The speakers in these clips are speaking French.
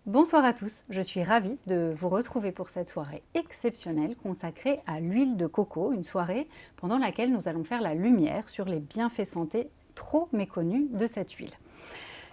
Bonsoir à tous, je suis ravie de vous retrouver pour cette soirée exceptionnelle consacrée à l'huile de coco, une soirée pendant laquelle nous allons faire la lumière sur les bienfaits santé trop méconnus de cette huile.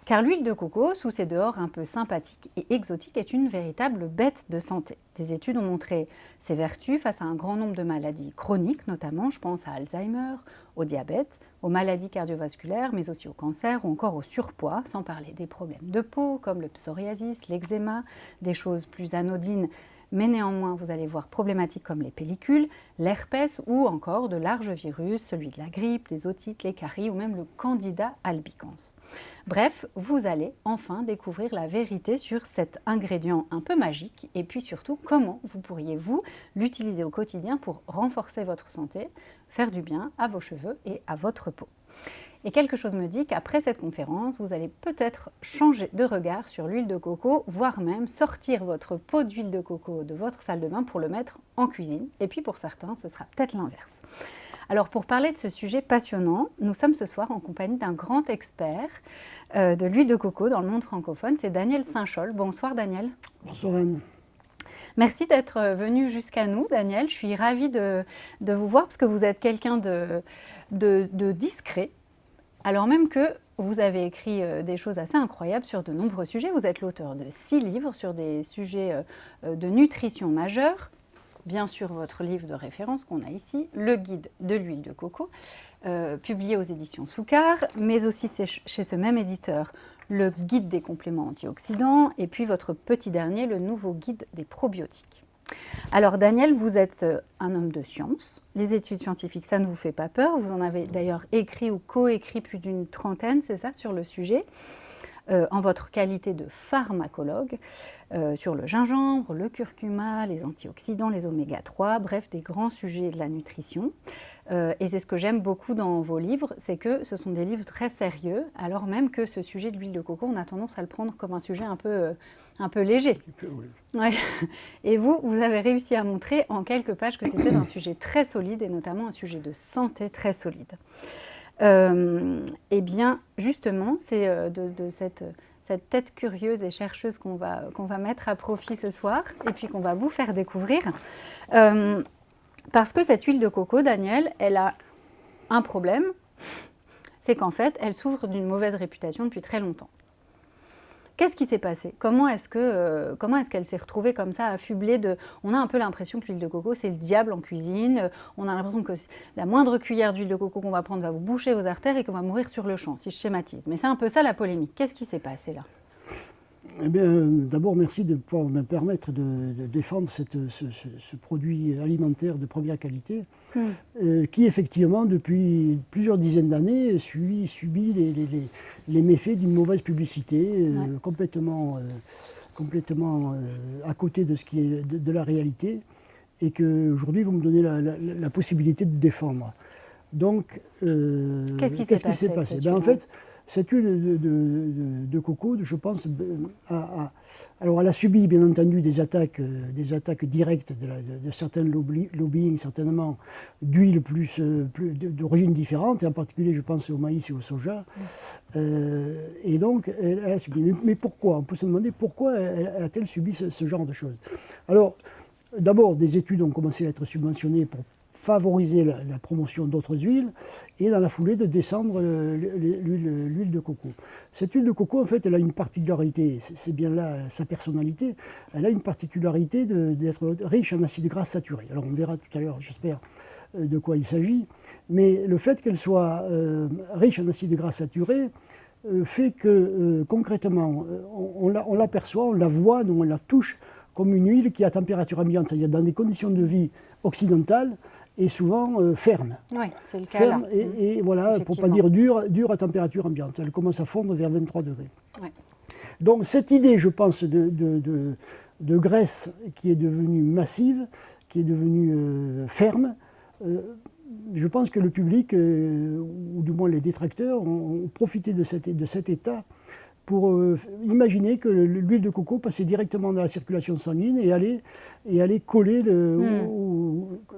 Car l'huile de coco, sous ses dehors un peu sympathiques et exotiques, est une véritable bête de santé. Des études ont montré ses vertus face à un grand nombre de maladies chroniques, notamment, je pense à Alzheimer, au diabète, aux maladies cardiovasculaires, mais aussi au cancer ou encore au surpoids, sans parler des problèmes de peau comme le psoriasis, l'eczéma, des choses plus anodines, mais néanmoins, vous allez voir problématiques comme les pellicules, l'herpès ou encore de larges virus, celui de la grippe, les otites, les caries ou même le candida albicans. Bref, vous allez enfin découvrir la vérité sur cet ingrédient un peu magique et puis surtout comment vous pourriez vous l'utiliser au quotidien pour renforcer votre santé, faire du bien à vos cheveux et à votre peau. Et quelque chose me dit qu'après cette conférence, vous allez peut-être changer de regard sur l'huile de coco, voire même sortir votre pot d'huile de coco de votre salle de bain pour le mettre en cuisine. Et puis pour certains, ce sera peut-être l'inverse. Alors pour parler de ce sujet passionnant, nous sommes ce soir en compagnie d'un grand expert de l'huile de coco dans le monde francophone, c'est Daniel Saint-Chol. Bonsoir Daniel. Bonsoir Anne. Merci d'être venu jusqu'à nous, Daniel. Je suis ravie de vous voir parce que vous êtes quelqu'un de discret. Alors même que vous avez écrit des choses assez incroyables sur de nombreux sujets. Vous êtes l'auteur de 6 livres sur des sujets de nutrition majeurs. Bien sûr, votre livre de référence qu'on a ici, Le guide de l'huile de coco, publié aux éditions Soukar, mais aussi chez ce même éditeur, Le guide des compléments antioxydants, et puis votre petit dernier, Le nouveau guide des probiotiques. Alors Daniel, vous êtes un homme de science. Les études scientifiques, ça ne vous fait pas peur. Vous en avez d'ailleurs écrit ou coécrit plus d'une trentaine, c'est ça, sur le sujet, en votre qualité de pharmacologue, sur le gingembre, le curcuma, les antioxydants, les oméga 3, bref, des grands sujets de la nutrition. Et c'est ce que j'aime beaucoup dans vos livres, c'est que ce sont des livres très sérieux, alors même que ce sujet de l'huile de coco, on a tendance à le prendre comme un sujet un peu léger. Oui. Ouais. Et vous avez réussi à montrer en quelques pages que c'était un sujet très solide et notamment un sujet de santé très solide. Eh bien, justement, c'est de cette tête curieuse et chercheuse qu'on va mettre à profit ce soir et puis qu'on va vous faire découvrir. Parce que cette huile de coco, Daniel, elle a un problème, c'est qu'en fait, elle souffre d'une mauvaise réputation depuis très longtemps. Qu'est-ce qui s'est passé? Comment est-ce qu'elle s'est retrouvée comme ça, affublée de... On a un peu l'impression que l'huile de coco, c'est le diable en cuisine. On a l'impression que la moindre cuillère d'huile de coco qu'on va prendre va vous boucher vos artères et qu'on va mourir sur le champ, si je schématise. Mais c'est un peu ça la polémique. Qu'est-ce qui s'est passé là? Eh bien, d'abord, merci de pouvoir me permettre de défendre ce produit alimentaire de première qualité, qui effectivement, depuis plusieurs dizaines d'années, subit les méfaits d'une mauvaise publicité, complètement à côté de ce qui est de la réalité, et qu'aujourd'hui, vous me donnez la possibilité de défendre. Donc, qu'est-ce qui s'est passé En fait, cette huile de coco, je pense, alors elle a subi bien entendu des attaques directes de certains lobbying, certainement d'huiles plus d'origine différente, et en particulier je pense au maïs et au soja. Et donc elle a subi. Mais pourquoi? On peut se demander pourquoi a-t-elle subi ce genre de choses. Alors, d'abord, des études ont commencé à être subventionnées pour favoriser la promotion d'autres huiles et dans la foulée de descendre l'huile de coco. Cette huile de coco, en fait, elle a une particularité, c'est bien là sa personnalité, elle a une particularité d'être riche en acides gras saturés. Alors on verra tout à l'heure, j'espère, de quoi il s'agit, mais le fait qu'elle soit riche en acides gras saturés fait que concrètement, on l'aperçoit, on la voit, on la touche comme une huile qui est à température ambiante, c'est-à-dire dans des conditions de vie occidentales, et souvent ferme. Oui, c'est le cas ferme là. Et voilà, pour ne pas dire dure à température ambiante. Elle commence à fondre vers 23 degrés. Ouais. Donc cette idée, je pense, de graisse qui est devenue massive, qui est devenue ferme, je pense que le public, ou du moins les détracteurs, ont profité de cet état pour imaginer que l'huile de coco passait directement dans la circulation sanguine et allait coller,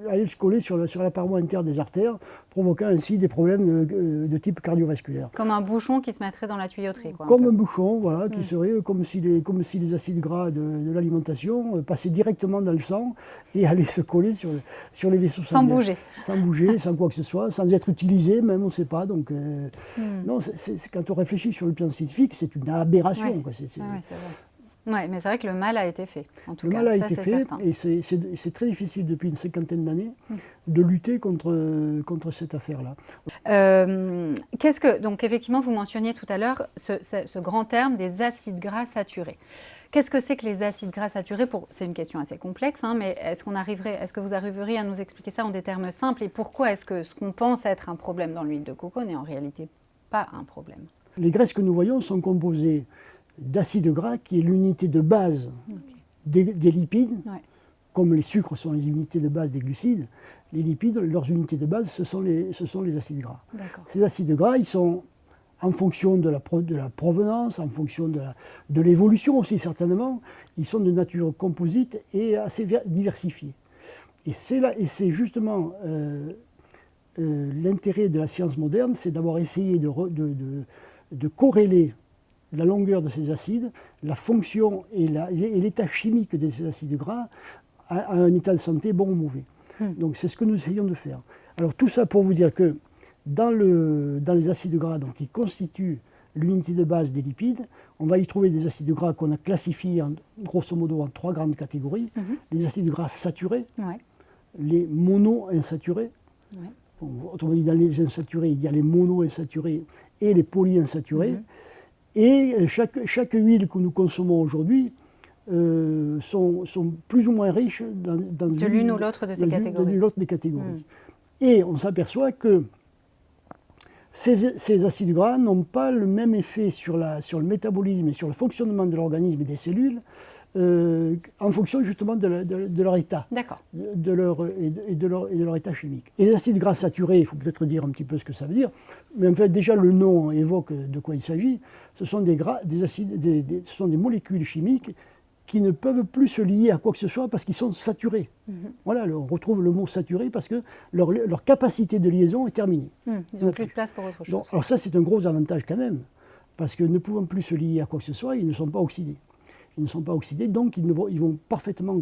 allait se coller sur la paroi interne des artères, provoquant ainsi des problèmes de type cardiovasculaire. Comme un bouchon qui se mettrait dans la tuyauterie, quoi. Comme un bouchon, voilà, qui serait comme si les acides gras de l'alimentation passaient directement dans le sang et allaient se coller sur les vaisseaux sanguins. Sans bouger. Sans bouger, sans quoi que ce soit, sans être utilisé, même on ne sait pas. Donc, non, quand on réfléchit sur le plan scientifique, c'est une aberration. Ouais. Quoi. C'est vrai. Ouais, mais c'est vrai que le mal a été fait, en tout le cas. mal a ça, été fait, certain. et c'est très difficile depuis une cinquantaine d'années de lutter contre cette affaire-là. Donc effectivement, vous mentionniez tout à l'heure ce grand terme des acides gras saturés. Qu'est-ce que c'est que les acides gras saturés? C'est une question assez complexe, hein, mais est-ce que vous arriveriez à nous expliquer ça en des termes simples? Et pourquoi est-ce que ce qu'on pense être un problème dans l'huile de coco n'est en réalité pas un problème? Les graisses que nous voyons sont composées d'acides gras, qui est l'unité de base des lipides. Ouais. Comme les sucres sont les unités de base des glucides, les lipides, leurs unités de base, ce sont les acides gras. Ces acides gras, ils sont en fonction de la provenance, en fonction de l'évolution aussi certainement, ils sont de nature composite et assez diversifiés. Et c'est justement l'intérêt de la science moderne, c'est d'avoir essayé de corréler la longueur de ces acides, la fonction et l'état chimique de ces acides gras à un état de santé bon ou mauvais. Donc c'est ce que nous essayons de faire. Alors tout ça pour vous dire que dans les acides gras donc, qui constituent l'unité de base des lipides, on va y trouver des acides gras qu'on a classifiés grosso modo en 3 grandes catégories. Les acides gras saturés, les monoinsaturés, autrement dit dans les insaturés, il y a les monoinsaturés et les polyinsaturés. Et chaque huile que nous consommons aujourd'hui sont plus ou moins riches de l'une ou l'autre de ces catégories. De l'une ou l'autre des catégories. Et on s'aperçoit que ces acides gras n'ont pas le même effet sur le métabolisme et sur le fonctionnement de l'organisme et des cellules en fonction justement de leur état, de leur état chimique. Et les acides gras saturés, il faut peut-être dire un petit peu ce que ça veut dire, mais en fait déjà le nom évoque de quoi il s'agit. Ce sont ce sont des molécules chimiques qui ne peuvent plus se lier à quoi que ce soit parce qu'ils sont saturés. Voilà, on retrouve le mot saturé parce que leur capacité de liaison est terminée. Ils n'ont plus de place pour autre chose. Donc, alors ça, c'est un gros avantage quand même, parce que ne pouvant plus se lier à quoi que ce soit, ils ne sont pas oxydés. Ils ne sont pas oxydés, donc ils vont parfaitement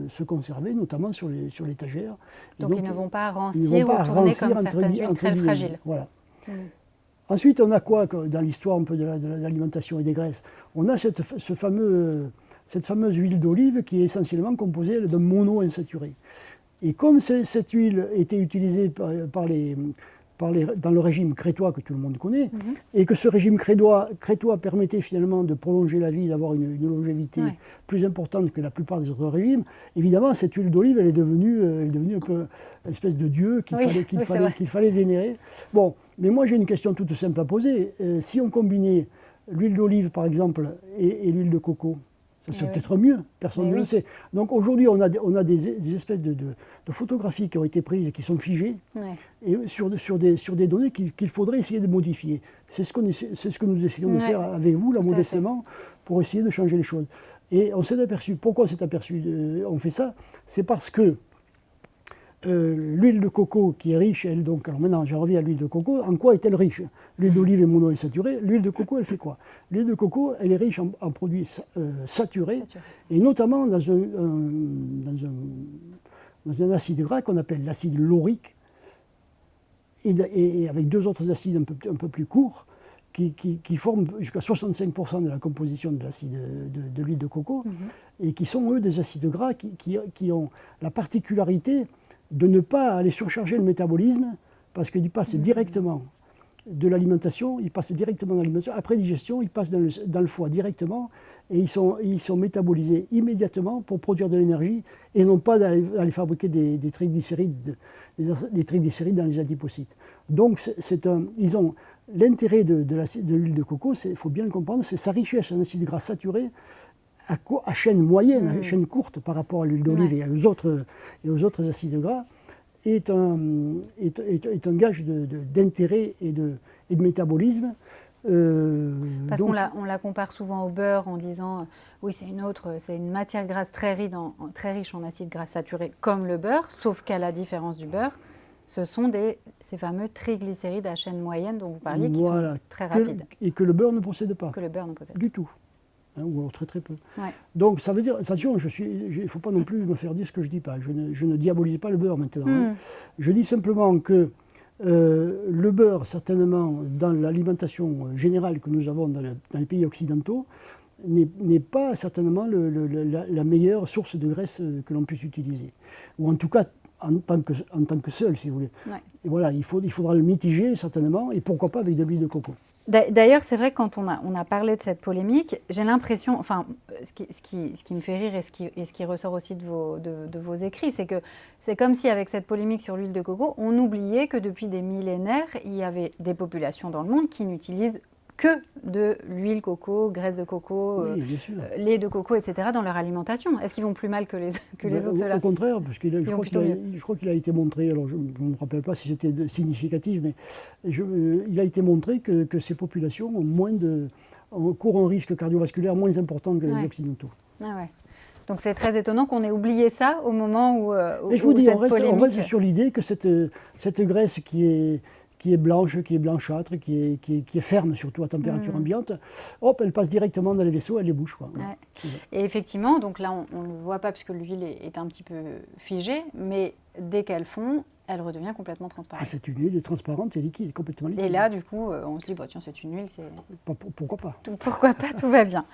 se conserver, notamment sur l'étagère. Donc ils ne vont pas rancir ou tourner comme certaines huiles très fragiles. Voilà. Ensuite, on a quoi dans l'histoire un peu de l'alimentation et des graisses? On a cette fameuse huile d'olive qui est essentiellement composée d'un monoinsaturé. Et comme cette huile était utilisée dans le régime crétois que tout le monde connaît, et que ce régime crétois permettait finalement de prolonger la vie, d'avoir une longévité plus importante que la plupart des autres régimes, évidemment cette huile d'olive elle est devenue un peu une espèce de dieu qu'il fallait vénérer. Bon, mais moi j'ai une question toute simple à poser. Si on combinait l'huile d'olive par exemple et l'huile de coco, ça serait peut-être mieux, personne ne le sait. Donc aujourd'hui, on a des espèces de photographies qui ont été prises et qui sont figées et sur des données qu'il faudrait essayer de modifier. C'est ce que nous essayons de faire avec vous, là, modestement, pour essayer de changer les choses. Et on s'est aperçu, pourquoi on s'est aperçu, on fait ça? C'est parce que l'huile de coco qui est riche, elle donc, alors maintenant je reviens à l'huile de coco, en quoi est-elle riche? L'huile d'olive est monoinsaturée, l'huile de coco elle fait quoi? L'huile de coco elle est riche en produits saturés, et notamment dans un acide gras qu'on appelle l'acide laurique, et avec deux autres acides un peu plus courts, qui forment jusqu'à 65% de la composition de l'huile de coco, et qui sont eux des acides gras qui ont la particularité de ne pas aller surcharger le métabolisme, parce qu'ils passent directement de l'alimentation, après digestion, ils passent dans le foie directement, et ils sont métabolisés immédiatement pour produire de l'énergie, et non pas d'aller fabriquer des triglycérides dans les adipocytes. Donc ils ont l'intérêt de l'huile de coco, il faut bien le comprendre, c'est sa richesse en acides gras saturés, à chaîne moyenne, à chaîne courte par rapport à l'huile d'olive et aux autres acides gras, est un gage d'intérêt et de métabolisme Parce qu'on la compare souvent au beurre en disant oui, c'est une matière grasse très riche en acides gras saturés comme le beurre, sauf qu'à la différence du beurre, ce sont ces fameux triglycérides à chaîne moyenne dont vous parliez qui sont très rapides. Et que le beurre ne possède pas. Que le beurre ne possède du tout. Hein, ou alors très très peu. Ouais. Donc ça veut dire, attention, il ne faut pas non plus me faire dire ce que je ne dis pas. Je ne diabolise pas le beurre maintenant. Hein. Je dis simplement que le beurre, certainement, dans l'alimentation générale que nous avons dans les pays occidentaux, n'est pas certainement la meilleure source de graisse que l'on puisse utiliser. Ou en tout cas, en tant que seul, si vous voulez. Ouais. Et voilà, il faudra le mitiger, certainement, et pourquoi pas avec de l'huile de coco. D'ailleurs, c'est vrai que quand on a parlé de cette polémique, j'ai l'impression, enfin, ce qui me fait rire et ce qui ressort aussi de vos écrits, c'est que c'est comme si avec cette polémique sur l'huile de coco, on oubliait que depuis des millénaires, il y avait des populations dans le monde qui n'utilisent que de l'huile coco, graisse de coco, lait de coco, etc. dans leur alimentation. Est-ce qu'ils vont plus mal que les autres ceux-là? Au contraire, parce que je crois qu'il a été montré, alors je ne me rappelle pas si c'était significatif, mais il a été montré que ces populations courent un risque cardiovasculaire moins important que les occidentaux. Ah ouais. Donc c'est très étonnant qu'on ait oublié ça au moment où et je vous dis, cette polémique... on reste sur l'idée que cette graisse qui est blanche, qui est blanchâtre, qui est ferme, surtout à température ambiante, hop, elle passe directement dans les vaisseaux, elle les bouche. Quoi. Ouais. Et effectivement, donc là, on ne le voit pas puisque l'huile est un petit peu figée, mais dès qu'elle fond, elle redevient complètement transparente. Ah, c'est une huile transparente et liquide, complètement liquide. Et là, du coup, on se dit, bah, tiens, c'est une huile, c'est... Pourquoi pas? Pourquoi pas, tout va bien.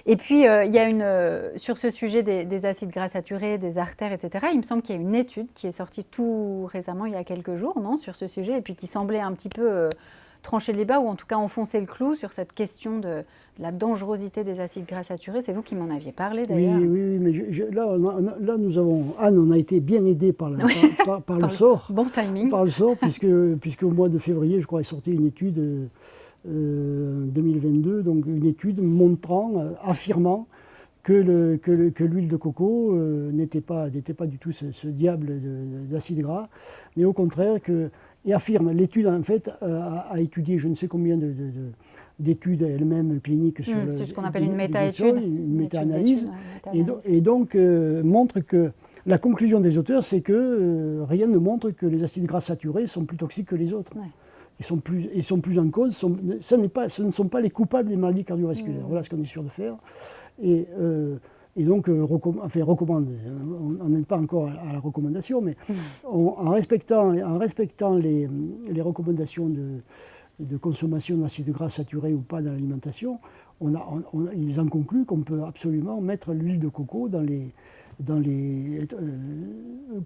Et puis, il y a sur ce sujet des acides gras saturés, des artères, etc., il me semble qu'il y a une étude qui est sortie tout récemment, il y a quelques jours, non, sur ce sujet, et puis qui semblait un petit peu trancher le débat, ou en tout cas enfoncer le clou sur cette question de la dangerosité des acides gras saturés. C'est vous qui m'en aviez parlé, d'ailleurs. Oui, mais là, nous avons... Anne, on a été bien aidés par le sort. Bon timing. Par le sort, puisque au mois de février, je crois, est sortie une étude... 2022, donc une étude affirmant que l'huile de coco n'était pas du tout ce diable d'acide gras, mais au contraire et affirme, l'étude en fait a étudié je ne sais combien d'études elles-mêmes cliniques sur c'est ce qu'on appelle une méta-étude, une méta-analyse, et donc montre que la conclusion des auteurs, c'est que rien ne montre que les acides gras saturés sont plus toxiques que les autres. Ouais. Ils sont plus en cause, ce ne sont pas les coupables des maladies cardiovasculaires. Voilà ce qu'on est sûr de faire. Et donc, recommande, on n'est pas encore à la recommandation, mais en respectant les recommandations de consommation d'acides gras saturés ou pas dans l'alimentation, ils en concluent qu'on peut absolument mettre l'huile de coco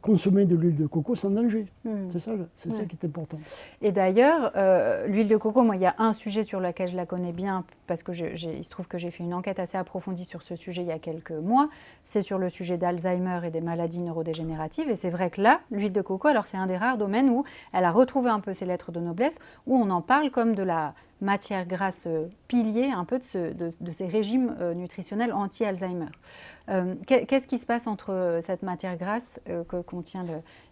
consommer de l'huile de coco sans danger. C'est ça qui est important. Et d'ailleurs, l'huile de coco, moi, il y a un sujet sur lequel je la connais bien, parce que il se trouve que j'ai fait une enquête assez approfondie sur ce sujet il y a quelques mois. C'est sur le sujet d'Alzheimer et des maladies neurodégénératives. Et c'est vrai que là, l'huile de coco, alors c'est un des rares domaines où elle a retrouvé un peu ses lettres de noblesse, où on en parle comme de la matière grasse pilier un peu de ces régimes nutritionnels anti-Alzheimer. Qu'est-ce qui se passe entre cette matière grasse que contient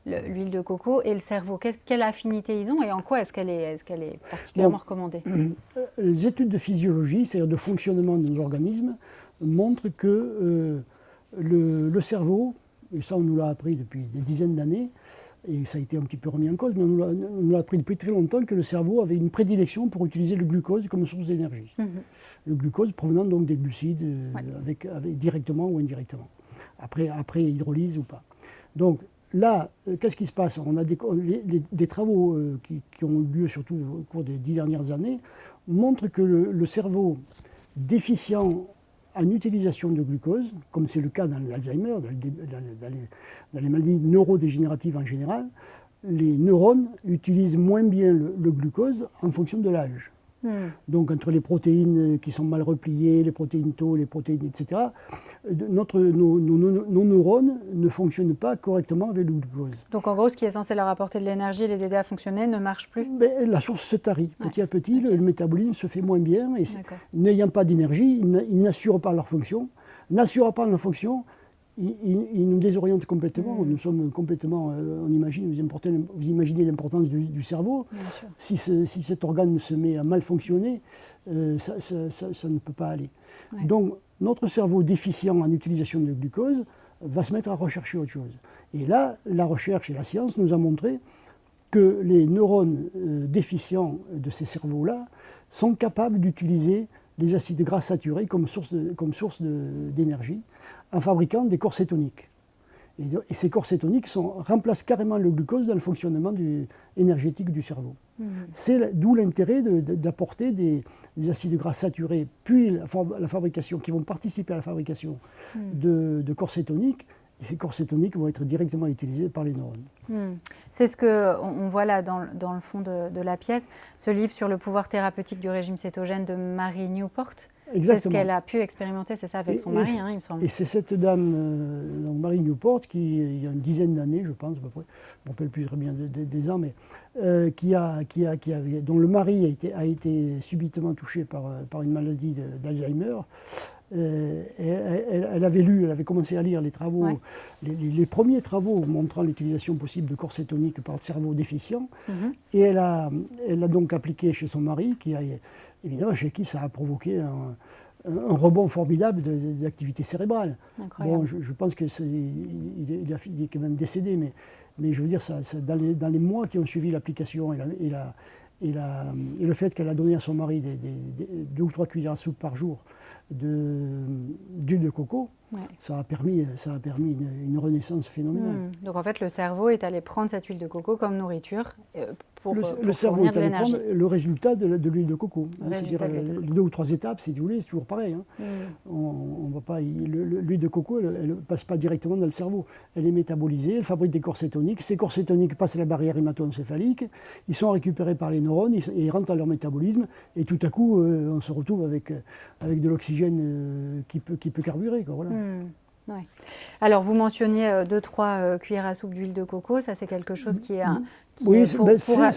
l'huile de coco et le cerveau? Quelle affinité ils ont et en quoi est-ce qu'elle est particulièrement recommandée? Les études de physiologie, c'est-à-dire de fonctionnement de nos organismes, montrent que le cerveau, et ça on nous l'a appris depuis des dizaines d'années, et ça a été un petit peu remis en cause, mais on nous l'a appris depuis très longtemps que le cerveau avait une prédilection pour utiliser le glucose comme source d'énergie. Le glucose provenant donc des glucides, directement ou indirectement, après hydrolyse ou pas. Donc là, qu'est-ce qui se passe? On a des travaux qui ont eu lieu surtout au cours des 10 dernières années montrent que le cerveau déficient en utilisation de glucose, comme c'est le cas dans l'Alzheimer, dans les maladies neurodégénératives en général, les neurones utilisent moins bien le glucose en fonction de l'âge. Donc entre les protéines qui sont mal repliées, les protéines tau, les protéines, etc., nos neurones ne fonctionnent pas correctement avec le glucose. Donc en gros, ce qui est censé leur apporter de l'énergie et les aider à fonctionner ne marche plus? La source se tarit. Petit à petit, le métabolisme se fait moins bien. Et n'ayant pas d'énergie, ils n'assurent pas leur fonction. N'assurant pas leur fonction, il nous désoriente complètement. Nous sommes complètement, on imagine, vous imaginez l'importance du cerveau. Si cet organe se met à mal fonctionner, ça ne peut pas aller. Ouais. Donc notre cerveau déficient en utilisation de glucose va se mettre à rechercher autre chose. Et là, la recherche et la science nous a montré que les neurones déficients de ces cerveaux-là sont capables d'utiliser les acides gras saturés comme source d'énergie en fabriquant des corps cétoniques. Et ces corps cétoniques remplacent carrément le glucose dans le fonctionnement énergétique du cerveau. C'est d'où l'intérêt d'apporter des acides gras saturés, puis la fabrication, qui vont participer à la fabrication de corps cétoniques. Et ces corps cétoniques vont être directement utilisés par les neurones. C'est ce qu'on voit là dans le fond de la pièce, ce livre sur le pouvoir thérapeutique du régime cétogène de Marie Newport. C'est ce qu'elle a pu expérimenter, c'est ça, avec son mari, il me semble. Et c'est cette dame, donc Marie Newport, qui, il y a une dizaine d'années, je pense, à peu près, je ne me rappelle plus très bien des ans, mais dont le mari a été subitement touché par une maladie d'Alzheimer. Elle avait commencé à lire les travaux, les premiers travaux montrant l'utilisation possible de corps cétoniques par le cerveau déficient. Et elle a donc appliqué chez son mari, évidemment, chez qui ça a provoqué un rebond formidable d'activité cérébrale. Bon, je pense qu'il est quand même décédé, mais je veux dire, dans les mois qui ont suivi l'application et le fait qu'elle a donné à son mari 2 ou 3 cuillères à soupe par jour d'huile de coco, ça a permis une renaissance phénoménale. Donc en fait, le cerveau est allé prendre cette huile de coco comme nourriture pour le cerveau fournir de l'énergie. Le résultat de l'huile de coco. C'est-à-dire 2 ou 3 étapes, si vous voulez, c'est toujours pareil. On va pas, l'huile de coco, elle ne passe pas directement dans le cerveau. Elle est métabolisée, elle fabrique des corps cétoniques. Ces corps cétoniques passent la barrière hémato-encéphalique, ils sont récupérés par les neurones, ils rentrent dans leur métabolisme, et tout à coup, on se retrouve avec de l'oxygène qui peut carburer. Quoi, voilà. Ouais. Alors, vous mentionniez 2-3 cuillères à soupe d'huile de coco. Ça, c'est quelque chose qui est,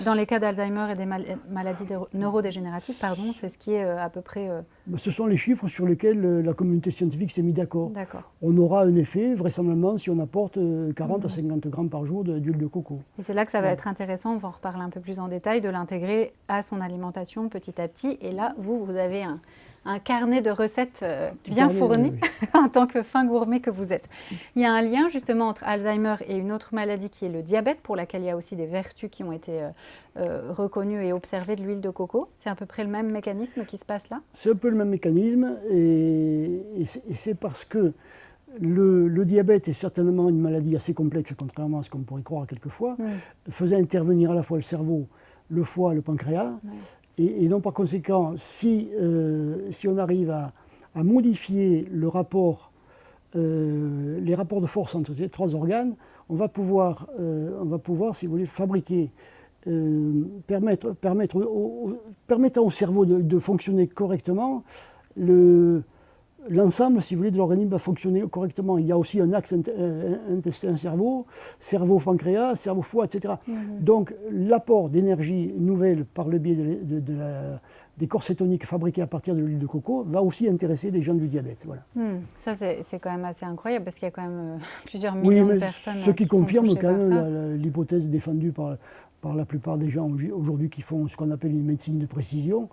dans les cas d'Alzheimer et des maladies neurodégénératives, pardon, c'est ce qui est à peu près... Ce sont les chiffres sur lesquels la communauté scientifique s'est mise d'accord. On aura un effet, vraisemblablement, si on apporte 40 à 50 grammes par jour d'huile de coco. Et c'est là que ça va être intéressant, on va en reparler un peu plus en détail, de l'intégrer à son alimentation petit à petit. Et là, vous avez un carnet de recettes bien fourni en tant que fin gourmet que vous êtes. Il y a un lien justement entre Alzheimer et une autre maladie qui est le diabète, pour laquelle il y a aussi des vertus qui ont été reconnues et observées de l'huile de coco. C'est à peu près le même mécanisme qui se passe là? C'est un peu le même mécanisme et c'est parce que le diabète est certainement une maladie assez complexe, contrairement à ce qu'on pourrait croire quelquefois, faisant intervenir à la fois le cerveau, le foie, le pancréas. Et donc, par conséquent, si on arrive à modifier les rapports de force entre ces 3 organes, on va pouvoir, si vous voulez, fabriquer, permettant au cerveau de fonctionner correctement, l'ensemble, si vous voulez, de l'organisme va fonctionner correctement. Il y a aussi un axe intestin-cerveau, cerveau-pancréas, cerveau-foie, etc. Donc l'apport d'énergie nouvelle par le biais des corps cétoniques fabriqués à partir de l'huile de coco va aussi intéresser les gens du diabète. Voilà. Ça, c'est quand même assez incroyable parce qu'il y a quand même plusieurs millions de personnes. Ce qui confirme quand même l'hypothèse défendue par la plupart des gens aujourd'hui qui font ce qu'on appelle une médecine de précision,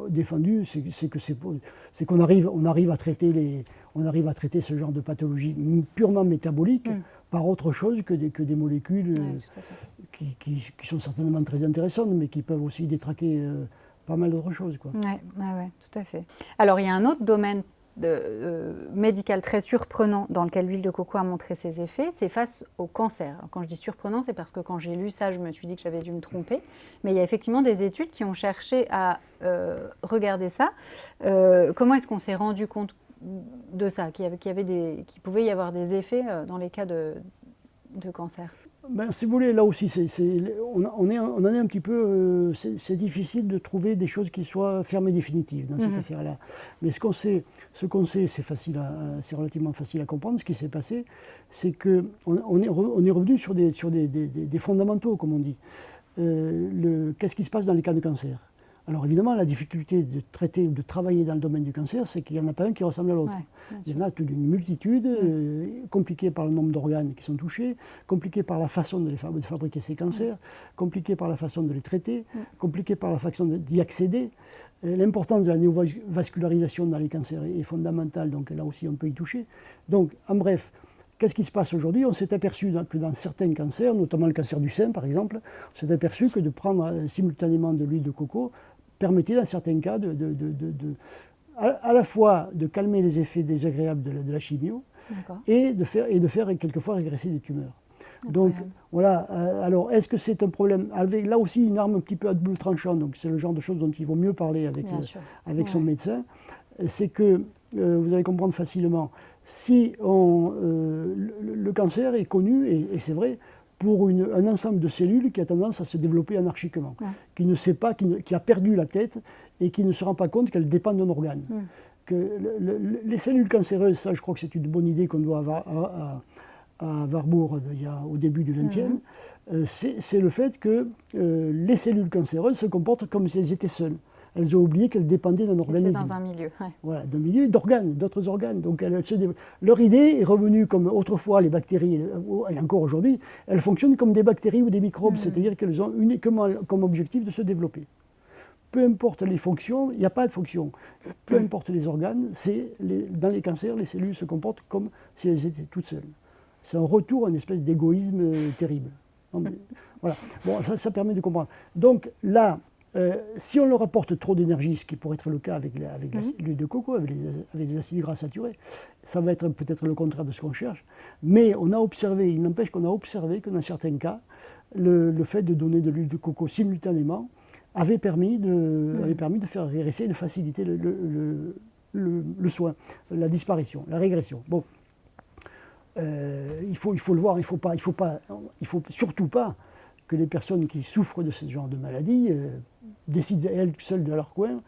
défendue, c'est qu'on arrive à traiter ce genre de pathologie purement métabolique par autre chose que des molécules qui sont certainement très intéressantes, mais qui peuvent aussi détraquer pas mal d'autres choses. Oui, tout à fait. Alors, il y a un autre domaine médical très surprenant dans lequel l'huile de coco a montré ses effets, c'est face au cancer. Alors, quand je dis surprenant, c'est parce que quand j'ai lu ça, je me suis dit que j'avais dû me tromper. Mais il y a effectivement des études qui ont cherché à regarder ça. Comment est-ce qu'on s'est rendu compte de ça, qu'il pouvait y avoir des effets dans les cas de cancer? Si vous voulez, là aussi, on en est un petit peu. C'est difficile de trouver des choses qui soient fermes et définitives dans cette affaire-là. Mais ce qu'on sait, c'est relativement facile à comprendre. Ce qui s'est passé, c'est qu'on est revenu sur des fondamentaux, comme on dit. Qu'est-ce qui se passe dans les cas de cancer? Alors évidemment, la difficulté de traiter ou de travailler dans le domaine du cancer, c'est qu'il n'y en a pas un qui ressemble à l'autre. Ouais, Il y en a toute une multitude, compliquée par le nombre d'organes qui sont touchés, compliquée par la façon de fabriquer ces cancers, compliquée par la façon de les traiter, compliquée par la façon d'y accéder. L'importance de la néovascularisation dans les cancers est fondamentale, donc là aussi on peut y toucher. Donc en bref, qu'est-ce qui se passe aujourd'hui? On s'est aperçu que dans certains cancers, notamment le cancer du sein par exemple, on s'est aperçu que de prendre simultanément de l'huile de coco permettait dans certains cas à la fois de calmer les effets désagréables de la chimio et de faire quelquefois régresser des tumeurs. Donc voilà, alors est-ce que c'est un problème avec là aussi une arme un petit peu à double tranchant, donc c'est le genre de choses dont il vaut mieux parler avec son médecin, c'est que vous allez comprendre facilement, si le cancer est connu, et c'est vrai, pour un ensemble de cellules qui a tendance à se développer anarchiquement, qui ne sait pas, qui a perdu la tête et qui ne se rend pas compte qu'elle dépend d'un organe. Que les cellules cancéreuses, ça je crois que c'est une bonne idée qu'on doit avoir à Warburg au début du XXe, c'est le fait que les cellules cancéreuses se comportent comme si elles étaient seules. Elles ont oublié qu'elles dépendaient d'un organisme. C'est dans un milieu. Voilà, d'un milieu d'organes, d'autres organes. Donc leur idée est revenue comme autrefois les bactéries, et encore aujourd'hui, elles fonctionnent comme des bactéries ou des microbes, c'est-à-dire qu'elles ont uniquement comme objectif de se développer. Peu importe les fonctions, il n'y a pas de fonction. Peu importe les organes, dans les cancers, les cellules se comportent comme si elles étaient toutes seules. C'est un retour à une espèce d'égoïsme terrible. Voilà. Bon, ça permet de comprendre. Donc là, si on leur apporte trop d'énergie, ce qui pourrait être le cas avec l'huile de coco, avec les acides gras saturés, ça va être peut-être le contraire de ce qu'on cherche. Mais on a observé, il n'empêche qu'on a observé que dans certains cas, le fait de donner de l'huile de coco simultanément avait permis de faire régresser et de faciliter le soin, la disparition, la régression. Bon. Il faut le voir, il faut surtout pas que les personnes qui souffrent de ce genre de maladie décident elles seules de leur coin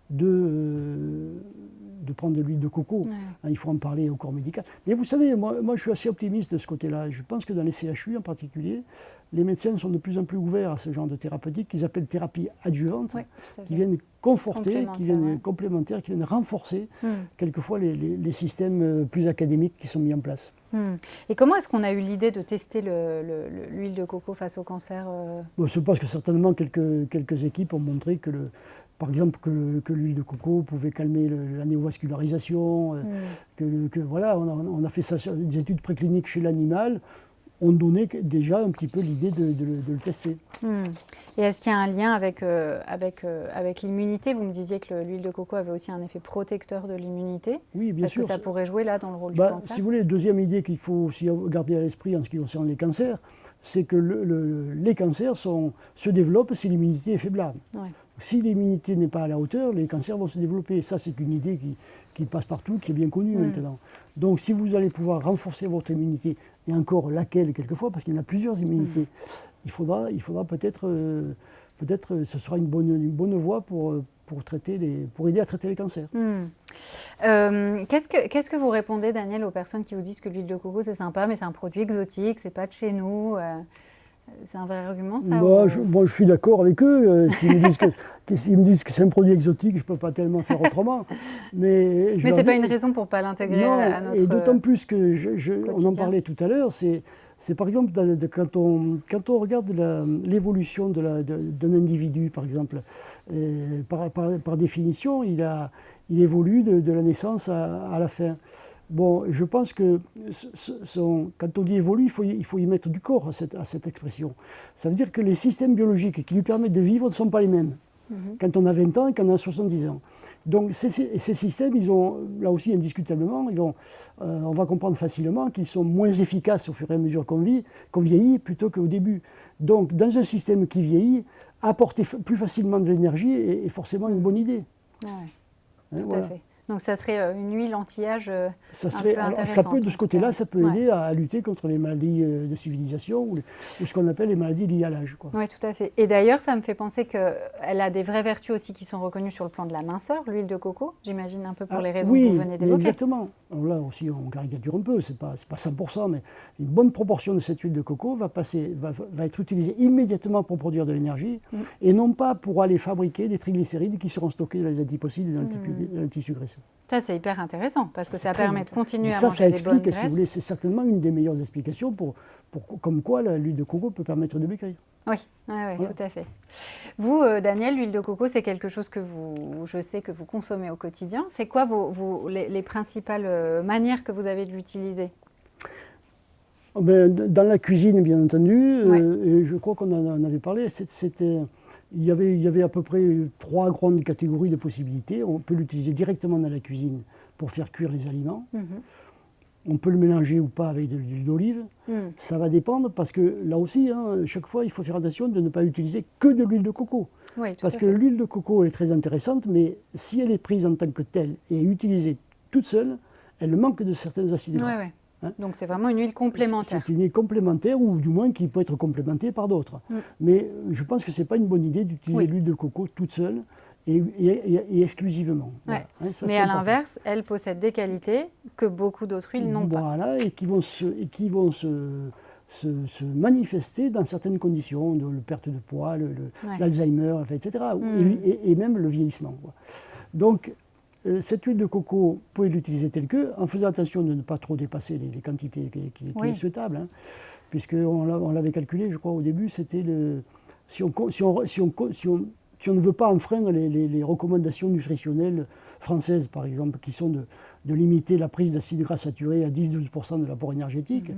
de prendre de l'huile de coco. Il faut en parler au corps médical. Mais vous savez, moi je suis assez optimiste de ce côté-là. Je pense que dans les CHU en particulier, les médecins sont de plus en plus ouverts à ce genre de thérapeutique qu'ils appellent thérapie adjuvante, qui viennent conforter, qui viennent complémentaires, qui viennent renforcer quelquefois les systèmes plus académiques qui sont mis en place. Et comment est-ce qu'on a eu l'idée de tester l'huile de coco face au cancer Je pense que certainement quelques équipes ont montré que, par exemple, que l'huile de coco pouvait calmer la néovascularisation, voilà, on a fait ça sur des études précliniques chez l'animal. On donnait déjà un petit peu l'idée de le tester. Et est-ce qu'il y a un lien avec l'immunité? Vous me disiez que l'huile de coco avait aussi un effet protecteur de l'immunité. Oui, bien sûr. Est-ce que ça pourrait jouer là dans le rôle du cancer? Si vous voulez, deuxième idée qu'il faut aussi garder à l'esprit en ce qui concerne les cancers, c'est que les cancers se développent si l'immunité est faiblarde. Si l'immunité n'est pas à la hauteur, les cancers vont se développer. Ça, c'est une idée qui passe partout, qui est bien connue maintenant. Donc si vous allez pouvoir renforcer votre immunité, et encore laquelle quelquefois, parce qu'il y en a plusieurs immunités, il faudra peut-être ce sera une bonne voie pour aider à traiter les cancers. Qu'est-ce que vous répondez, Daniel, aux personnes qui vous disent que l'huile de coco c'est sympa, mais c'est un produit exotique, c'est pas de chez nous c'est un vrai argument, ça? Moi, je suis d'accord avec eux. S'ils me disent que c'est un produit exotique, je ne peux pas tellement faire autrement. Mais ce n'est pas une raison pour ne pas l'intégrer à notre et d'autant plus que, on en parlait tout à l'heure, c'est par exemple quand on regarde l'évolution d'un individu, par exemple, par définition, il évolue de la naissance à la fin. Bon, je pense que quand on dit évolue, il faut y mettre du corps à cette expression. Ça veut dire que les systèmes biologiques qui lui permettent de vivre ne sont pas les mêmes quand on a 20 ans et quand on a 70 ans. Donc ces systèmes, ils ont, là aussi indiscutablement, on va comprendre facilement qu'ils sont moins efficaces au fur et à mesure qu'on vieillit plutôt qu'au début. Donc dans un système qui vieillit, apporter plus facilement de l'énergie est forcément une bonne idée. Tout à fait. Donc ça serait une huile anti-âge Ça serait, un peu intéressante. ça peut, de ce côté-là, ça peut Ouais. aider à lutter contre les maladies de civilisation ou ce qu'on appelle les maladies liées à l'âge. Oui, tout à fait. Et d'ailleurs, ça me fait penser qu'elle a des vraies vertus aussi qui sont reconnues sur le plan de la minceur, l'huile de coco, j'imagine un peu pour les raisons que vous venez d'évoquer. Exactement. Alors là aussi, on caricature un peu, c'est pas 100%, mais une bonne proportion de cette huile de coco va être utilisée immédiatement pour produire de l'énergie et non pas pour aller fabriquer des triglycérides qui seront stockés dans les adipocytes et dans le tissu graisseux. Ça, c'est hyper intéressant parce que ça permet de continuer à ça manger des bonnes explique, si vous voulez, graisses. c'est certainement une des meilleures explications comme quoi l'huile de coco peut permettre de maigrir. Oui, voilà. Tout à fait. Vous, Daniel, l'huile de coco, c'est quelque chose que je sais que vous consommez au quotidien. C'est quoi les principales manières que vous avez de l'utiliser? Dans la cuisine, bien entendu, et je crois qu'on en avait parlé, il y avait à peu près 3 grandes catégories de possibilités. On peut l'utiliser directement dans la cuisine pour faire cuire les aliments. On peut le mélanger ou pas avec de l'huile d'olive. Ça va dépendre parce que là aussi, chaque fois, il faut faire attention de ne pas utiliser que de l'huile de coco. Oui, parce que l'huile de coco est très intéressante, mais si elle est prise en tant que telle et utilisée toute seule, elle manque de certains acides gras. Donc c'est vraiment une huile complémentaire. C'est une huile complémentaire ou du moins qui peut être complémentée par d'autres. Mais je pense que ce n'est pas une bonne idée d'utiliser l'huile de coco toute seule et exclusivement. Voilà. Mais à l'inverse, elle possède des qualités que beaucoup d'autres huiles n'ont pas. Voilà, et qui vont se manifester dans certaines conditions, de la perte de poids, l'Alzheimer, etc. Et même le vieillissement. Donc, cette huile de coco, vous pouvez l'utiliser telle que, en faisant attention de ne pas trop dépasser les quantités qui est souhaitable, puisqu'on l'avait calculé, je crois, au début, c'était si on ne veut pas enfreindre les recommandations nutritionnelles françaises, par exemple, qui sont de limiter la prise d'acides gras saturés à 10-12% de l'apport énergétique,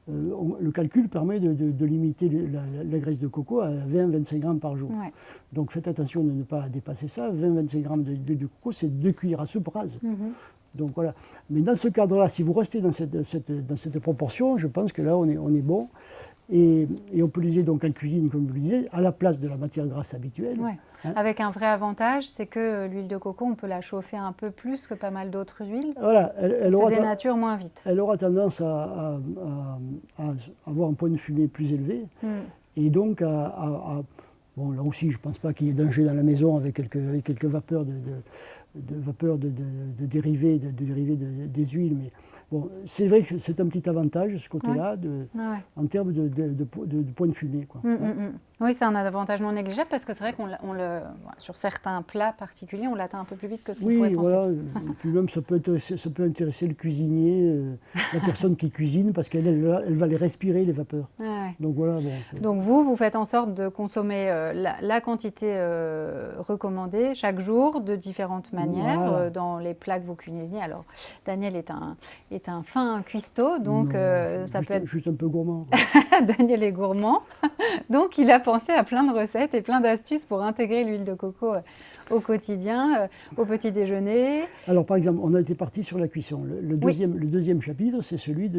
le calcul permet de limiter la graisse de coco à 20-25 grammes par jour. Donc faites attention de ne pas dépasser ça. 20-25 grammes d'huile de coco, c'est 2 cuillères à soupe rase. Donc voilà. Mais dans ce cadre-là, si vous restez dans cette proportion, je pense que là, on est bon. Et on peut l'utiliser donc en cuisine, comme vous le disiez, à la place de la matière grasse habituelle. Avec un vrai avantage, c'est que l'huile de coco, on peut la chauffer un peu plus que pas mal d'autres huiles. Voilà, elle se dénature moins vite. Elle aura tendance à avoir un point de fumée plus élevé. Et donc, bon, là aussi, je ne pense pas qu'il y ait danger dans la maison avec quelques vapeurs de dérivés des huiles. Mais bon, c'est vrai que c'est un petit avantage, ce côté-là, en termes de point de fumée. Quoi. Oui, c'est un avantage non négligeable parce que c'est vrai sur certains plats particuliers, on l'atteint un peu plus vite que ce qu'on pourrait penser. Voilà. Et puis même, ça peut intéresser le cuisinier, la personne qui cuisine, parce qu'elle va les respirer, les vapeurs. Donc voilà. Bon, donc vous faites en sorte de consommer la quantité recommandée chaque jour de différentes manières dans les plats que vous cuisinez. Alors, Daniel est un fin cuistot, donc ça peut être... Juste un peu gourmand. Daniel est gourmand, donc il a pensé à plein de recettes et plein d'astuces pour intégrer l'huile de coco au quotidien, au petit déjeuner. Alors par exemple, on a été parti sur la cuisson. Le deuxième chapitre, c'est celui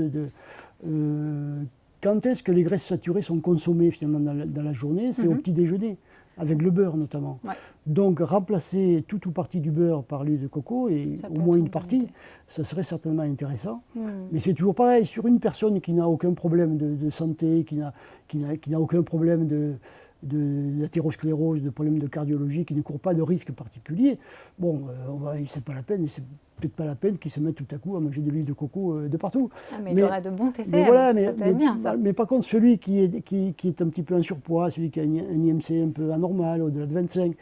quand est-ce que les graisses saturées sont consommées finalement dans la journée? C'est au petit déjeuner, avec le beurre notamment. Donc remplacer tout ou partie du beurre par l'huile de coco, et au moins une partie, ça serait certainement intéressant. Mais c'est toujours pareil, sur une personne qui n'a aucun problème de santé, qui n'a aucun problème d'athérosclérose, de problème de cardiologie, qui ne court pas de risque particulier, bon, c'est pas la peine, c'est peut-être pas la peine qu'ils se mettent tout à coup à manger de l'huile de coco de partout. Mais il y aura de bons TCM, ça peut être bien ça. Mais par contre, celui qui est un petit peu en surpoids, celui qui a un IMC un peu anormal, au-delà de 25,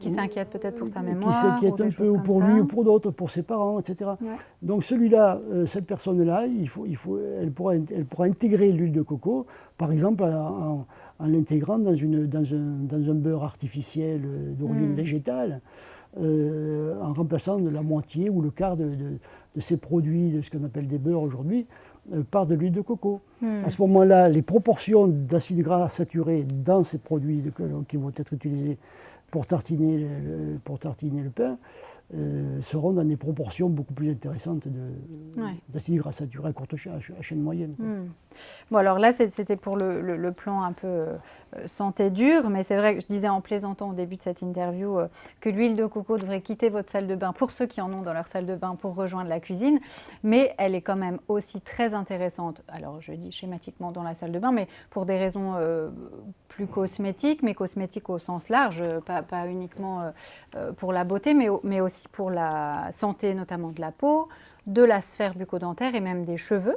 qui s'inquiète peut-être pour sa mémoire, qui s'inquiète un peu, ou pour lui, ou pour d'autres, pour ses parents, etc. Donc celui-là, cette personne-là, elle pourra intégrer l'huile de coco, par exemple en l'intégrant dans un beurre artificiel d'origine végétale, en remplaçant de la moitié ou le quart de ces produits, de ce qu'on appelle des beurres aujourd'hui, par de l'huile de coco. À ce moment-là, les proportions d'acides gras saturés dans ces produits qui vont être utilisés pour tartiner le pain seront dans des proportions beaucoup plus intéressantes d'acides gras saturés à chaîne moyenne. Bon, alors là, c'était pour le plan un peu santé dure, mais c'est vrai que je disais en plaisantant au début de cette interview que l'huile de coco devrait quitter votre salle de bain pour ceux qui en ont dans leur salle de bain pour rejoindre la cuisine, mais elle est quand même aussi très intéressante, alors je dis schématiquement dans la salle de bain, mais pour des raisons plus cosmétiques, mais cosmétiques au sens large, pas uniquement pour la beauté, mais aussi pour la santé notamment de la peau, de la sphère bucco-dentaire et même des cheveux.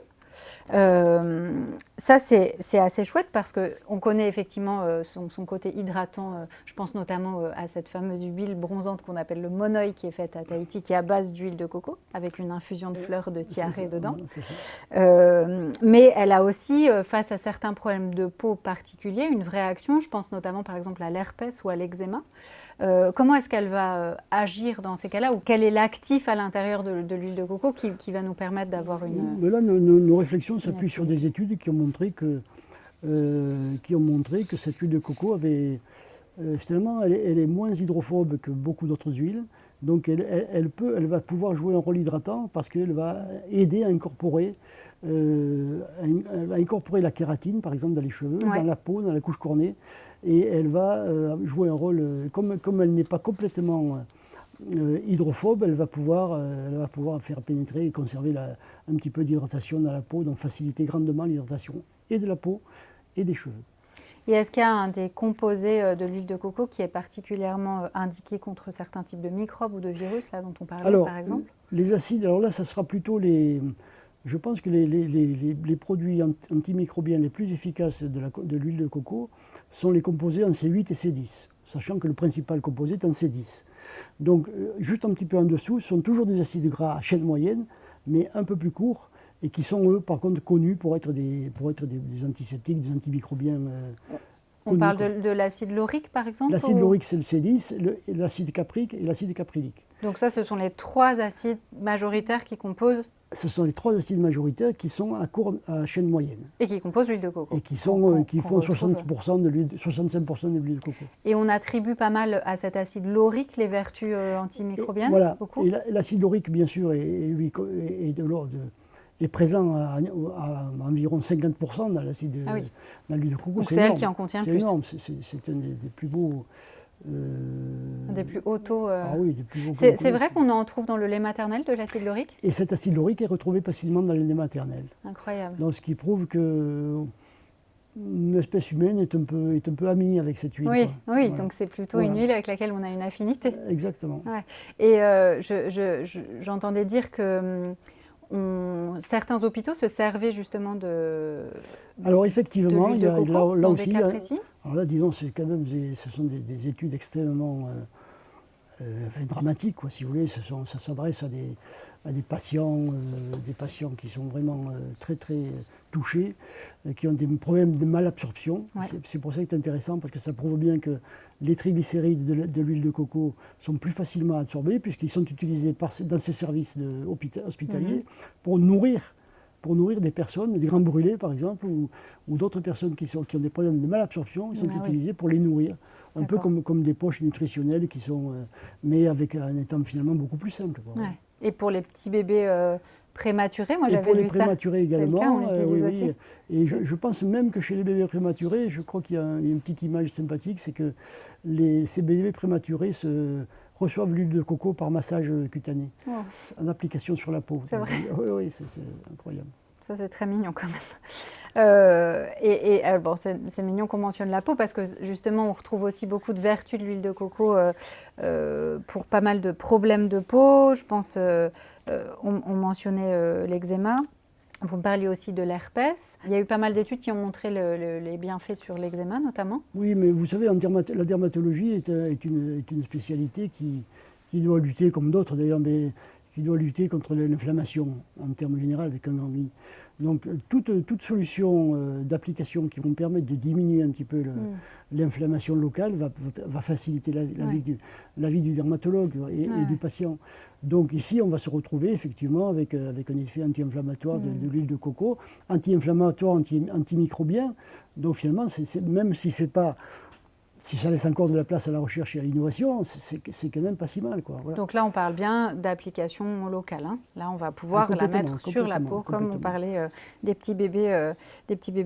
Ça, c'est assez chouette parce qu'on connaît effectivement son côté hydratant. Je pense notamment à cette fameuse huile bronzante qu'on appelle le monoï qui est faite à Tahiti, qui est à base d'huile de coco avec une infusion de fleurs de tiare dedans. Mais elle a aussi, face à certains problèmes de peau particuliers, une vraie action. Je pense notamment par exemple à l'herpès ou à l'eczéma. Comment est-ce qu'elle va agir dans ces cas-là, ou quel est l'actif à l'intérieur de l'huile de coco qui va nous permettre d'avoir une... Mais là, nos réflexions s'appuient sur des études qui ont montré que cette huile de coco avait... finalement, elle est moins hydrophobe que beaucoup d'autres huiles. Donc elle va pouvoir jouer un rôle hydratant parce qu'elle va aider à incorporer la kératine, par exemple, dans les cheveux, dans la peau, dans la couche cornée. Et elle va jouer un rôle, comme elle n'est pas complètement hydrophobe, elle va pouvoir faire pénétrer et conserver un petit peu d'hydratation dans la peau, donc faciliter grandement l'hydratation et de la peau et des cheveux. Et est-ce qu'il y a un des composés de l'huile de coco qui est particulièrement indiqué contre certains types de microbes ou de virus, là, dont on parlait par exemple? Les acides, alors là, ça sera plutôt les... Je pense que les produits antimicrobiens les plus efficaces de l'huile de coco sont les composés en C8 et C10, sachant que le principal composé est en C10. Donc, juste un petit peu en dessous, ce sont toujours des acides gras à chaîne moyenne, mais un peu plus courts, et qui sont, eux, par contre, connus pour être des antiseptiques, des antimicrobiens. On parle de l'acide laurique, par exemple? L'acide laurique, c'est le C10, l'acide caprique et l'acide caprylique. Donc ça, ce sont les trois acides majoritaires qui composent... Ce sont les trois acides majoritaires qui sont à chaîne moyenne. Et qui composent l'huile de coco. Et qui font 65% de l'huile de coco. Et on attribue pas mal à cet acide laurique les vertus antimicrobiennes? Voilà. Beaucoup. Et l'acide laurique, bien sûr, est présent à environ 50% dans l'huile de coco. Donc c'est elle qui en contient le plus. C'est énorme, c'est un des plus beaux... des plus hauts taux. Ah oui, des plus beaux. C'est vrai qu'on en trouve dans le lait maternel de l'acide laurique? Et cet acide laurique est retrouvé facilement dans le lait maternel. Incroyable. Donc ce qui prouve que l'espèce humaine est un peu amie avec cette huile. Oui, voilà. Donc c'est plutôt une huile avec laquelle on a une affinité. Exactement. Ouais. Et j'entendais dire que certains hôpitaux se servaient justement Alors effectivement, il y a là aussi... Des cas précis. Alors là, disons, ce sont des études extrêmement dramatiques, si vous voulez. Ça s'adresse à des patients qui sont vraiment très très touchés, qui ont des problèmes de malabsorption. Ouais. C'est pour ça que c'est intéressant, parce que ça prouve bien que les triglycérides de l'huile de coco sont plus facilement absorbés, puisqu'ils sont utilisés dans ces services hospitaliers pour nourrir des personnes, des grands brûlés par exemple, ou d'autres personnes qui ont des problèmes de malabsorption. Ils sont utilisés pour les nourrir, un peu comme des poches nutritionnelles qui sont, mais avec un état finalement beaucoup plus simple. Ouais. Et pour les petits bébés prématurés, moi j'avais lu ça. Pour les prématurés également, oui. Et je pense même que chez les bébés prématurés, je crois qu'il y a une petite image sympathique, c'est que ces bébés prématurés reçoivent l'huile de coco par massage cutané, en application sur la peau. C'est vrai. Oui, c'est incroyable. Ça, c'est très mignon quand même. Bon, c'est mignon qu'on mentionne la peau parce que justement, on retrouve aussi beaucoup de vertus de l'huile de coco pour pas mal de problèmes de peau. Je pense, on mentionnait l'eczéma. Vous me parliez aussi de l'herpès. Il y a eu pas mal d'études qui ont montré les bienfaits sur l'eczéma notamment. Oui, mais vous savez, la dermatologie est une spécialité qui doit lutter, comme d'autres d'ailleurs, mais qui doit lutter contre l'inflammation en termes généraux avec un grand I. Donc toute solution d'application qui vont permettre de diminuer un petit peu l'inflammation locale va faciliter la vie du dermatologue et du patient. Donc ici, on va se retrouver effectivement avec un effet anti-inflammatoire de l'huile de coco, anti-inflammatoire, antimicrobien. Donc finalement, même si ce n'est pas si ça laisse encore de la place à la recherche et à l'innovation, c'est quand même pas si mal, quoi. Voilà. Donc là, on parle bien d'application locale, hein. Là, on va pouvoir la mettre sur la peau, comme on parlait des petits bébés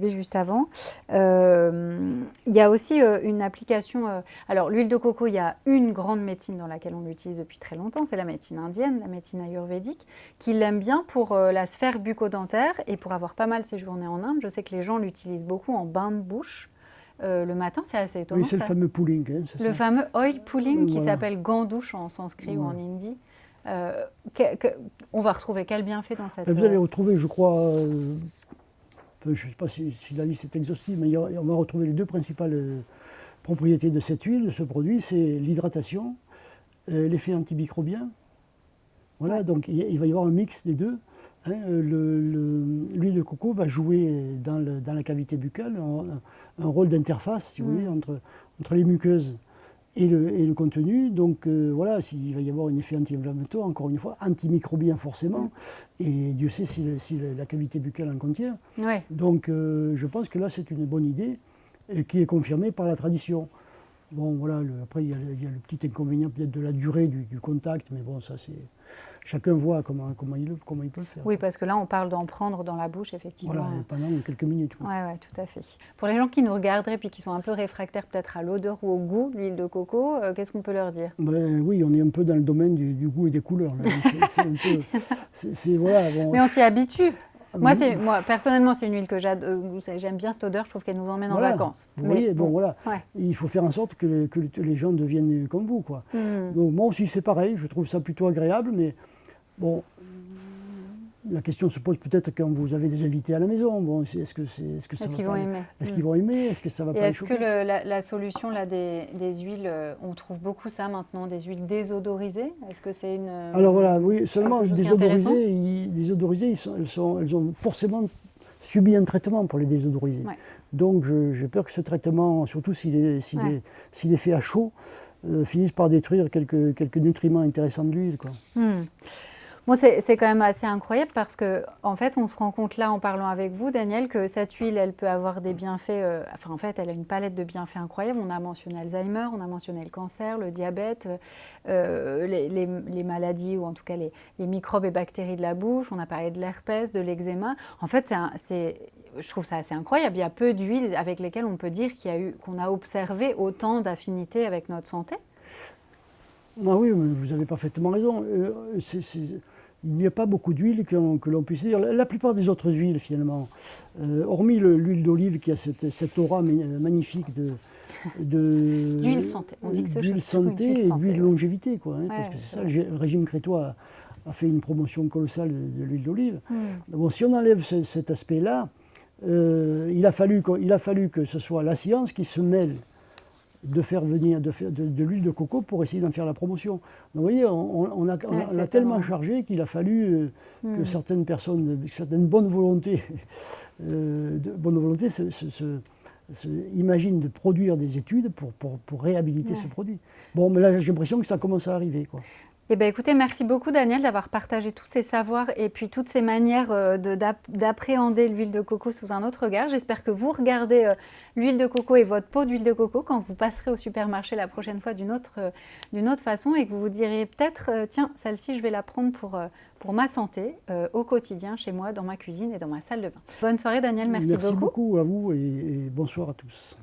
juste avant. Il y a aussi une application. Alors, l'huile de coco, il y a une grande médecine dans laquelle on l'utilise depuis très longtemps, c'est la médecine indienne, la médecine ayurvédique, qui l'aime bien pour la sphère bucco-dentaire et pour avoir pas mal séjourné en Inde. Je sais que les gens l'utilisent beaucoup en bain de bouche. Le matin, c'est assez étonnant. Oui, c'est le fameux pulling. Hein, le fameux oil pulling qui s'appelle gant-douche en sanskrit ou en hindi. On va retrouver quel bienfait dans cette... Vous allez retrouver, je crois, je ne sais pas si la liste est exhaustive, mais on va retrouver les deux principales propriétés de cette huile, de ce produit, c'est l'hydratation, l'effet antimicrobien. Voilà, donc il va y avoir un mix des deux. Hein, l'huile de coco va jouer dans la cavité buccale un rôle d'interface, si vous voulez, entre les muqueuses et le contenu. Donc voilà, il va y avoir un effet anti-inflammatoire, encore une fois, antimicrobien forcément, et Dieu sait si la cavité buccale en contient. Ouais. Donc je pense que là c'est une bonne idée qui est confirmée par la tradition. Bon voilà, après il y a le petit inconvénient peut-être de la durée du contact, mais bon ça c'est... Chacun voit comment il peut le faire. Oui, parce que là, on parle d'en prendre dans la bouche, effectivement. Voilà, pendant quelques minutes. Oui, tout à fait. Pour les gens qui nous regarderaient puis qui sont un peu réfractaires peut-être à l'odeur ou au goût de l'huile de coco, qu'est-ce qu'on peut leur dire? Oui, on est un peu dans le domaine du goût et des couleurs. Voilà, bon. Mais on s'y habitue. Moi, personnellement, c'est une huile que j'aime bien cette odeur, je trouve qu'elle nous emmène en vacances. Vous voyez, voilà. Ouais. Il faut faire en sorte que les gens deviennent comme vous, quoi. Donc moi aussi c'est pareil, je trouve ça plutôt agréable, mais bon, la question se pose peut-être quand vous avez des invités à la maison. Bon, est-ce qu'ils vont aimer? Est-ce qu'ils vont aimer? Est-ce que ça va pas les choquer? Est-ce que la solution là, des huiles, on trouve beaucoup ça maintenant, des huiles désodorisées? Est-ce que c'est une... Alors voilà, oui, seulement désodorisées, elles ont forcément subi un traitement pour les désodoriser. Ouais. Donc j'ai peur que ce traitement, surtout s'il est fait à chaud, finisse par détruire quelques nutriments intéressants de l'huile, quoi. Bon, c'est quand même assez incroyable parce qu'en fait, on se rend compte là, en parlant avec vous, Daniel, que cette huile, elle peut avoir des bienfaits, en fait, elle a une palette de bienfaits incroyables. On a mentionné Alzheimer, on a mentionné le cancer, le diabète, les maladies, ou en tout cas les microbes et bactéries de la bouche, on a parlé de l'herpès, de l'eczéma. En fait, je trouve ça assez incroyable. Il y a peu d'huiles avec lesquelles on peut dire qu'on a observé autant d'affinités avec notre santé. Ah oui, vous avez parfaitement raison. Il n'y a pas beaucoup d'huiles que l'on puisse dire. La plupart des autres huiles, finalement, hormis l'huile d'olive qui a cette aura magnifique d'huile santé. On dit que c'est d'huile santé et d'huile longévité, quoi. Hein, parce que c'est ça, le régime crétois a fait une promotion colossale de l'huile d'olive. Bon, si on enlève cet aspect-là, il a fallu que ce soit la science qui se mêle de faire venir de l'huile de coco pour essayer d'en faire la promotion. Donc, vous voyez, on a tellement chargé qu'il a fallu que certaines personnes, certaines bonnes volontés, imaginent de produire des études pour réhabiliter ce produit. Bon, mais là, j'ai l'impression que ça commence à arriver, quoi. Eh bien, écoutez, merci beaucoup Daniel d'avoir partagé tous ces savoirs et puis toutes ces manières d'appréhender l'huile de coco sous un autre regard. J'espère que vous regardez l'huile de coco et votre pot d'huile de coco quand vous passerez au supermarché la prochaine fois d'une autre façon et que vous vous direz peut-être, tiens, celle-ci, je vais la prendre pour ma santé au quotidien, chez moi, dans ma cuisine et dans ma salle de bain. Bonne soirée Daniel, merci beaucoup. Merci beaucoup à vous et bonsoir à tous.